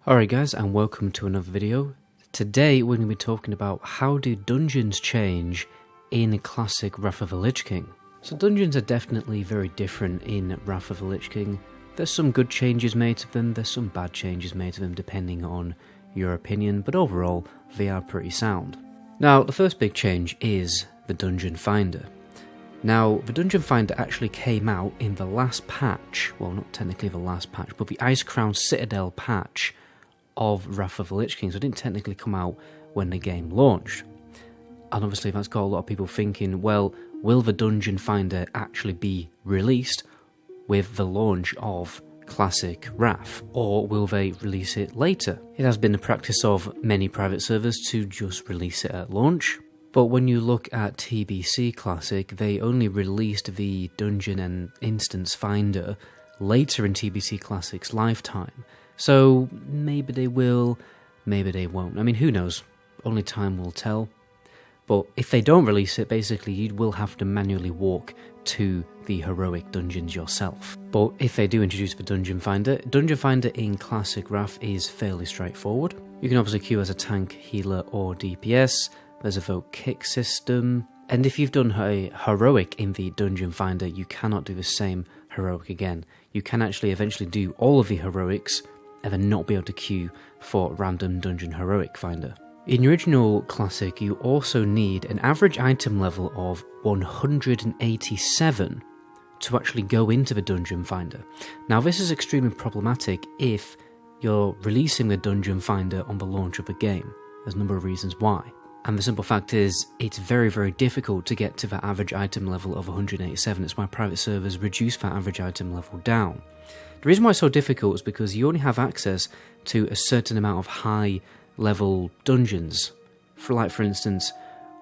Alright guys, and welcome to another video. Today we're going to be talking about how do dungeons change in classic Wrath of the Lich King. So dungeons are definitely very different in Wrath of the Lich King. There's some good changes made to them, there's some bad changes made to them depending on your opinion, but overall they are pretty sound. Now the first big change is the Dungeon Finder. Now, the Dungeon Finder actually came out in the last patch, well not technically the last patch, but the Icecrown Citadel patch of Wrath of the Lich King, so it didn't technically come out when the game launched. And obviously that's got a lot of people thinking, well, will the Dungeon Finder actually be released with the launch of Classic Wrath, or will they release it later? It has been the practice of many private servers to just release it at launch. But when you look at TBC Classic, they only released the Dungeon and Instance Finder later in TBC Classic's lifetime. So maybe they will, maybe they won't. I mean, who knows? Only time will tell. But if they don't release it, basically you will have to manually walk to the heroic dungeons yourself. But if they do introduce the Dungeon Finder in Classic Wrath is fairly straightforward. You can obviously queue as a tank, healer or DPS. There's a vote kick system, and if you've done a heroic in the Dungeon Finder, you cannot do the same heroic again. You can actually eventually do all of the heroics and then not be able to queue for random dungeon heroic finder. In your original Classic, you also need an average item level of 187 to actually go into the Dungeon Finder. Now this is extremely problematic if you're releasing the Dungeon Finder on the launch of the game. There's a number of reasons why. And the simple fact is, it's very, very difficult to get to that average item level of 187. It's why private servers reduce that average item level down. The reason why it's so difficult is because you only have access to a certain amount of high-level dungeons. For instance,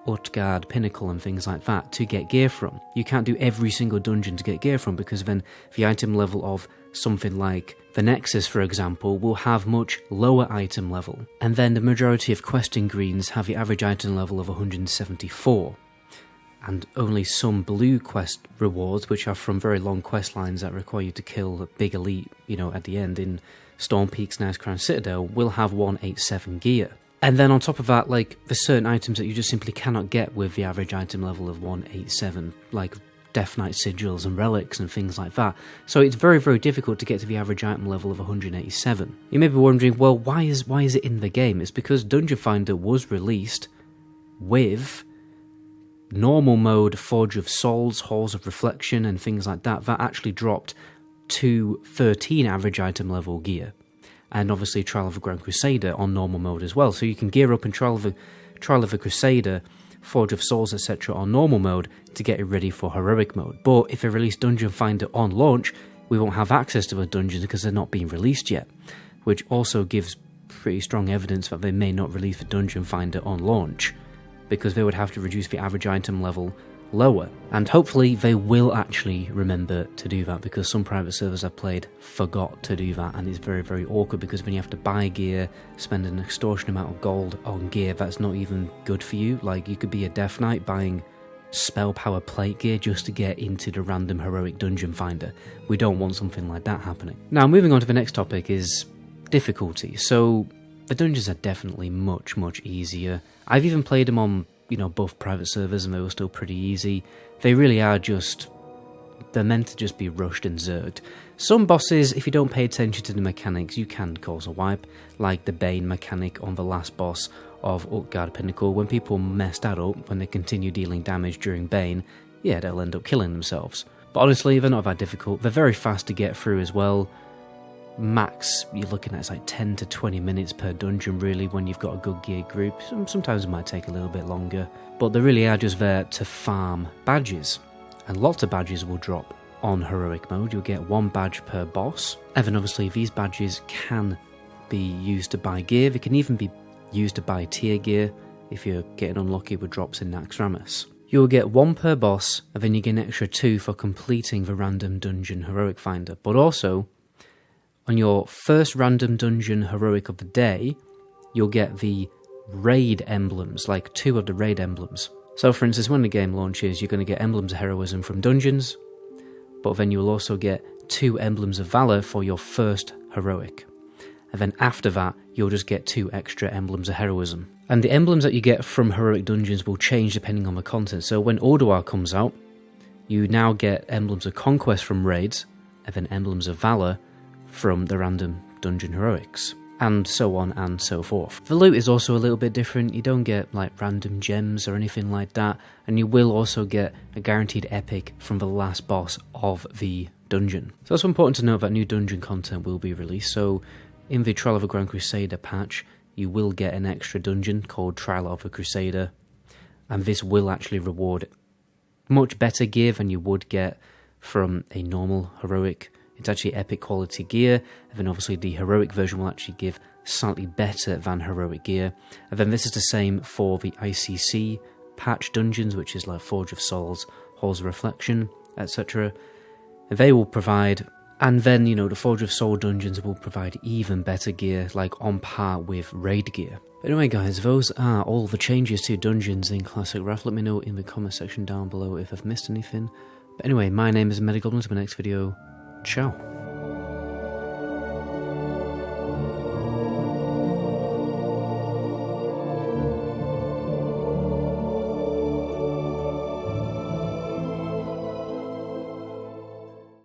Utgard, Pinnacle and things like that, to get gear from. You can't do every single dungeon to get gear from, because then the item level of something like the Nexus, for example, will have much lower item level. And then the majority of questing greens have the average item level of 174. And only some blue quest rewards, which are from very long quest lines that require you to kill a big elite, at the end in Storm Peak's Icecrown Citadel, will have 187 gear. And then on top of that, there's certain items that you just simply cannot get with the average item level of 187, like Death Knight sigils and relics and things like that. So it's very, very difficult to get to the average item level of 187. You may be wondering, well, why is it in the game? It's because Dungeon Finder was released with normal mode, Forge of Souls, Halls of Reflection and things like that. That actually dropped to 13 average item level gear. And obviously Trial of the Grand Crusader on normal mode as well. So you can gear up in Trial of the Crusader, Forge of Souls, etc. on normal mode to get it ready for heroic mode. But if they release Dungeon Finder on launch, we won't have access to the dungeons because they're not being released yet. Which also gives pretty strong evidence that they may not release the Dungeon Finder on launch, because they would have to reduce the average item level lower. And hopefully they will actually remember to do that, because some private servers I've played forgot to do that, and it's very, very awkward because when you have to buy gear, spend an extortionate amount of gold on gear that's not even good for you. Like, you could be a Death Knight buying spell power plate gear just to get into the random heroic Dungeon Finder. We don't want something like that happening. Now moving on to the next topic is difficulty. So the dungeons are definitely much, much easier. I've even played them on both private servers and they were still pretty easy. They really are they're meant to just be rushed and zerged. Some bosses, if you don't pay attention to the mechanics, you can cause a wipe, like the Bane mechanic on the last boss of Utgard Pinnacle. When people mess that up, when they continue dealing damage during Bane, yeah, they'll end up killing themselves. But honestly, they're not that difficult. They're very fast to get through as well. Max, you're looking at like 10 to 20 minutes per dungeon really when you've got a good gear group. Sometimes it might take a little bit longer, but they really are just there to farm badges. And lots of badges will drop on heroic mode. You'll get one badge per boss. And then obviously these badges can be used to buy gear. They can even be used to buy tier gear if you're getting unlucky with drops in Naxxramas. You'll get one per boss, and then you get an extra 2 for completing the random dungeon heroic finder. But also, on your first random dungeon heroic of the day, you'll get the raid emblems, like 2 of the raid emblems. So for instance, when the game launches, you're going to get emblems of heroism from dungeons, but then you'll also get 2 emblems of valor for your first heroic. and then after that you'll just get 2 extra emblems of heroism. And the emblems that you get from heroic dungeons will change depending on the content. So when Ordoir comes out, you now get emblems of conquest from raids, and then emblems of valor from the random dungeon heroics, and so on and so forth. The loot is also a little bit different. You don't get like random gems or anything like that, and you will also get a guaranteed epic from the last boss of the dungeon. So it's important to note that new dungeon content will be released. So in the Trial of a Grand Crusader patch, you will get an extra dungeon called Trial of a Crusader, and this will actually reward much better gear than you would get from a normal heroic. It's actually epic quality gear, and then obviously the heroic version will actually give slightly better than heroic gear. And then this is the same for the ICC patch dungeons, which is like Forge of Souls, Halls of Reflection, etc. They will provide, and then, you know, the Forge of Soul dungeons will provide even better gear, like on par with raid gear. But anyway guys, those are all the changes to dungeons in Classic Wrath. Let me know in the comment section down below if I've missed anything. But anyway, my name is MetaGoblin. To my next video, ciao.